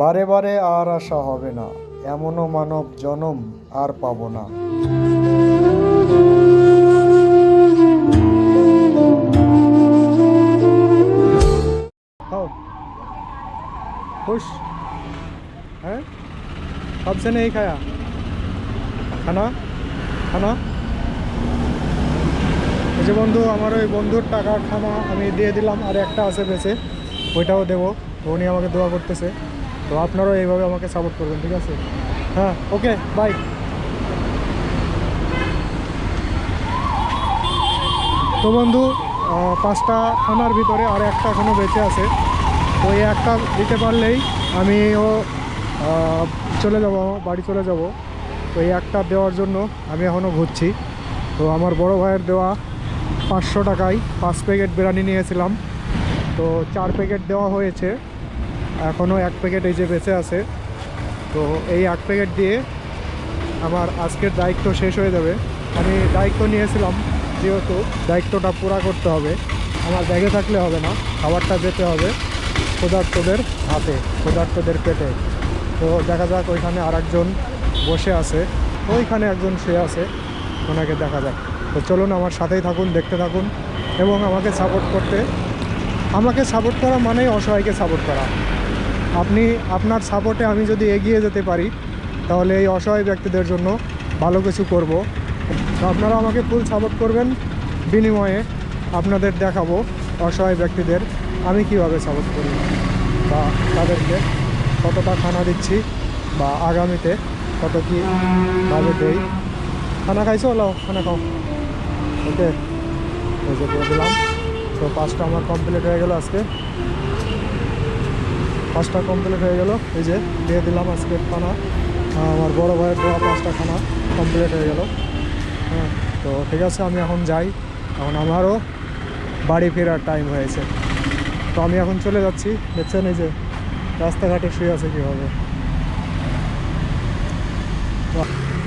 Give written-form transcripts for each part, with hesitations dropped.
বারে বারে আর আশা হবে না, এমনও মানব জনম আর পাবো না। खुश है? कब से नहीं खाया खाना खाना? এই যে বন্ধু, আমার ওই বন্ধুর টাকার খানা আমি দিয়ে দিলাম, আর একটা আছে বেঁচে, ওইটাও দেবো। উনি আমাকে দোয়া করতেছে, তো আপনারাও এইভাবে আমাকে সাপোর্ট করবেন, ঠিক আছে? হ্যাঁ, ওকে, বাই। তো বন্ধু, 5টা খানার ভিতরে আর একটা এখনও বেঁচে আছে, তো এই একটা দিতে পারলেই আমিও চলে যাব, বাড়ি চলে যাব। তো এই একটা দেওয়ার জন্য আমি এখনও ঘুরছি। তো আমার বড় ভাইয়ের দেওয়া 500 টাকায় 5 প্যাকেট বিরিয়ানি নিয়েছিলাম, তো 4 প্যাকেট দেওয়া হয়েছে, এখনও 1 প্যাকেট এই যে বেঁচে আছে। তো এই 1 প্যাকেট দিয়ে আমার আজকের দায়িত্ব শেষ হয়ে যাবে। আমি দায়িত্ব নিয়েছিলাম, যেহেতু দায়িত্বটা পুরা করতে হবে, আমার ব্যাগে থাকলে হবে না, খাবারটা যেতে হবে ক্ষুধার্তদের হাতে, ক্ষুধার্তদের পেটে। তো দেখা যাক, ওইখানে আর একজন বসে আছে, ওইখানে একজন শুয়ে আছে, ওনাকে দেখা যাক। তো চলুন আমার সাথেই থাকুন, দেখতে থাকুন এবং আমাকে সাপোর্ট করা মানেই অসহায়কে সাপোর্ট করা। আপনি আপনার সাপোর্টে আমি যদি এগিয়ে যেতে পারি, তাহলে এই অসহায় ব্যক্তিদের জন্য ভালো কিছু করব। তো আপনারা আমাকে ফুল সাপোর্ট করবেন, বিনিময়ে আপনাদের দেখাবো অসহায় ব্যক্তিদের আমি কিভাবে সাপোর্ট করি, বা তাদেরকে কতটা খানা দিচ্ছি, বা আগামীতে কত কীভাবে দেই। খানা খাইছো? হলো, খানা খাও। ওকে, এই যে করে দিলাম। তো 5টা আমার কমপ্লিট হয়ে গেল, আজকে 5টা কমপ্লিট হয়ে গেল। এই যে দিয়ে দিলাম আজকে খানা, আমার বড় ভাইয়ের দেওয়া 5টা খানা কমপ্লিট হয়ে গেল। হ্যাঁ, তো ঠিক আছে, আমি এখন যাই, এখন আমারও বাড়ি ফেরার টাইম হয়েছে। তো আমি এখন চলে যাচ্ছি। দেখছেন এই যে রাস্তাঘাটে শুয়ে আছে কীভাবে।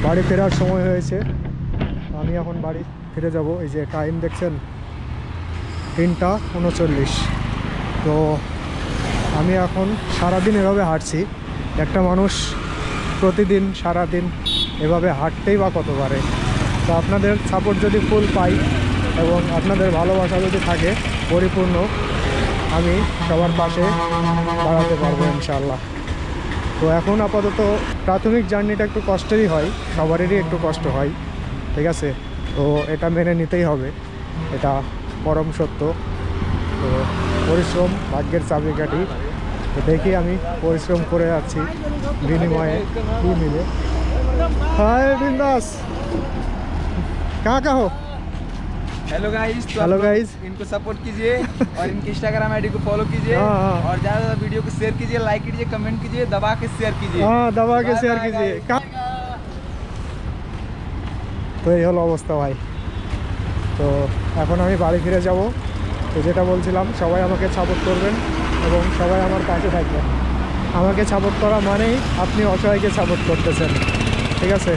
বাড়ি ফেরার সময় হয়েছে, আমি এখন বাড়ি ফিরে যাব। এই যে টাইম দেখছেন 3টা 39। তো আমি এখন সারাদিন এভাবে হাঁটছি। একটা মানুষ প্রতিদিন সারাদিন এভাবে হাঁটতেই বা কত পারে? তো আপনাদের সাপোর্ট যদি ফুল পাই এবং আপনাদের ভালোবাসা যদি থাকে পরিপূর্ণ, আমি সবার পাশে দাঁড়াতে পারবো ইনশাআল্লাহ। তো এখন আপাতত প্রাথমিক জার্নিটা একটু কষ্টেরই হয়, সবারই একটু কষ্ট হয়, ঠিক আছে? তো এটা মেনে নিতেই হবে, এটা পরম সত্য। তো পরিশ্রম ভাগ্যের চাবিকাঠি। তো দেখি আমি পরিশ্রম করে যাচ্ছি, বিনিময়ে কী মিলে। हाय बिंदास, कहाँ का हो? हेलो गाइस, तो हेलो गाइस, इनको सपोर्ट कीजिए और इनके इंस्टाग्राम आईडी को फॉलो कीजिए और ज़्यादा ज़्यादा वीडियो को शेयर कीजिए, लाइक कीजिए, कमेंट कीजिए, दबा के शेयर कीजिए। हाँ, दबा के शेयर कीजिए। তো এই হলো অবস্থা ভাই। তো এখন আমি বাড়ি ফিরে যাব। তো যেটা বলছিলাম, সবাই আমাকে সাপোর্ট করবেন এবং সবাই আমার পাশে থাকবেন। আমাকে সাপোর্ট করা মানেই আপনি অসহায়কে সাপোর্ট করতেছেন, ঠিক আছে?